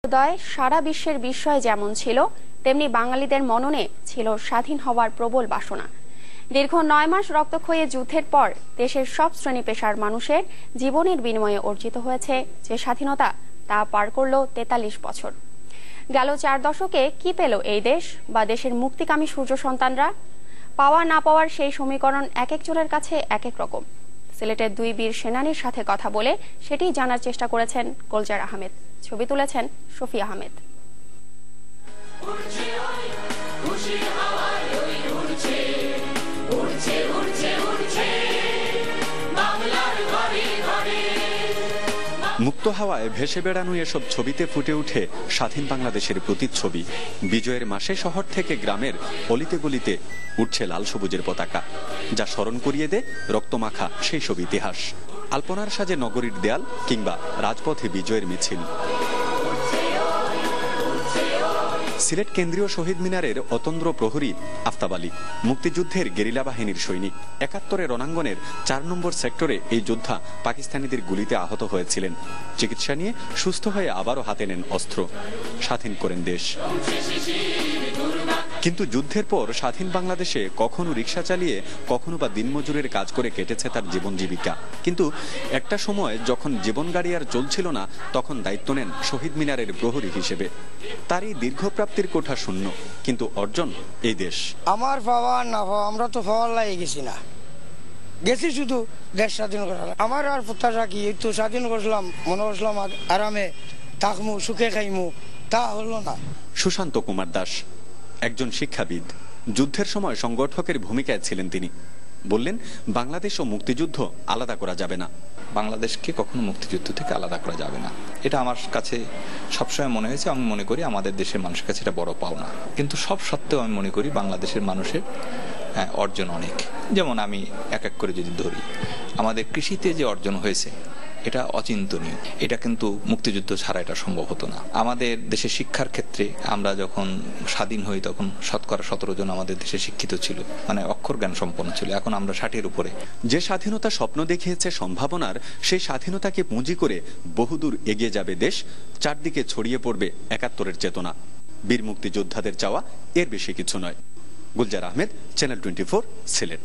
উদয় সারা বিশ্বের বিস্ময় যেমন ছিল, তেমনি বাঙালিদের মননে ছিল স্বাধীন হওয়ার প্রবল বাসনা। দীর্ঘ 9 মাস রক্তক্ষয়ী যুদ্ধের পর দেশের সব শ্রেণী পেশার মানুষের জীবনের বিনিময়ে অর্জিত হয়েছে যে স্বাধীনতা, তা পার করল 43 বছর। গেল 4 দশকে কি পেল এই দেশ বা দেশের মুক্তিকামী সূর্য সন্তানরা? পাওয়া না পাওয়ার সেই সমীকরণ এক একজনের কাছে এক এক রকম। সিলেটের 2 বীর সেনানীর সাথে কথা বলে সেটি জানার চেষ্টা করেছেন গোলজার আহমেদ। ছবি তুলেছেন শফি আহমেদ। মুক্ত হাওয়ায় ভেসে বেড়ানো এসব ছবিতে ফুটে উঠে স্বাধীন বাংলাদেশের প্রতিচ্ছবি। বিজয়ের মাসে শহর থেকে গ্রামের অলিতে গলিতে উঠছে লাল সবুজের পতাকা, যা স্মরণ করিয়ে দেয় রক্তমাখা সেই সব ইতিহাস। আলপনার সাজে নগরীর দেয়াল কিংবা রাজপথে বিজয়ের মিছিল। সিলেট কেন্দ্রীয় শহীদ মিনারের অতন্দ্র প্রহরী আফতাব আলী মুক্তিযুদ্ধের গেরিলা বাহিনীর সৈনিক। 71 রণাঙ্গনের 4 নম্বর সেক্টরে এই যোদ্ধা পাকিস্তানিদের গুলিতে আহত হয়েছিলেন। চিকিৎসা নিয়ে সুস্থ হয়ে আবারও হাতে নেন অস্ত্র, স্বাধীন করেন দেশ। কিন্তু যুদ্ধের পর স্বাধীন বাংলাদেশে কখনো রিক্সা চালিয়ে, কখনো বা দিনমজুরের কাজ করে কেটেছে তার জীবন জীবিকা। কিন্তু একটা সময় যখন জীবন গাড়ি আর চলছিল না, তখন দায়িত্ব নেন শহীদ মিনারের প্রহরী হিসেবে। তার এই দীর্ঘপ্রাপ্তির কোঠা শূন্য, কিন্তু অর্জন এই দেশ। আমার পাওয়া না পাওয়া, আমরা তো পাওয়ার লাগে গেছি না, গেছি শুধু দেশ স্বাধীন করা। আমার আর প্রত্যাশা কি, এই তো স্বাধীন করলাম, মনে করলাম আরামে থাকমু, সুখে খাইমু, তা হলো না। সুশান্ত কুমার দাস একজন শিক্ষাবিদ। যুদ্ধের সময় সংগঠকের ভূমিকায় ছিলেন তিনি। বললেন, বাংলাদেশ ও মুক্তিযুদ্ধ আলাদা করা যাবে না। বাংলাদেশকে কখনো মুক্তিযুদ্ধ থেকে আলাদা করা যাবে না, এটা আমার কাছে সবসময় মনে হয়েছে। আমি মনে করি আমাদের দেশের মানুষের কাছে এটা বড় পাওনা। কিন্তু সব সত্ত্বেও আমি মনে করি বাংলাদেশের মানুষের অর্জন অনেক। যেমন আমি এক এক করে যদি ধরি, আমাদের কৃষিতে যে অর্জন হয়েছে এটা অচিন্তনীয়। এটা কিন্তু মুক্তিযুদ্ধ ছাড়া এটা সম্ভব হতো না। আমাদের দেশে শিক্ষার ক্ষেত্রে আমরা যখন স্বাধীন হই, তখন 17% জন আমাদের দেশে শিক্ষিত ছিল, মানে অক্ষর জ্ঞান সম্পন্ন ছিল। এখন আমরা 60-এর উপরে। যে স্বাধীনতা স্বপ্ন দেখিয়েছে সম্ভাবনার, সেই স্বাধীনতাকে পুঁজি করে বহুদূর এগিয়ে যাবে দেশ। চারদিকে ছড়িয়ে পড়বে 71-এর চেতনা। বীর মুক্তিযোদ্ধাদের চাওয়া এর বেশি কিছু নয়। গুলজার আহমেদ, চ্যানেল 24, সিলেট।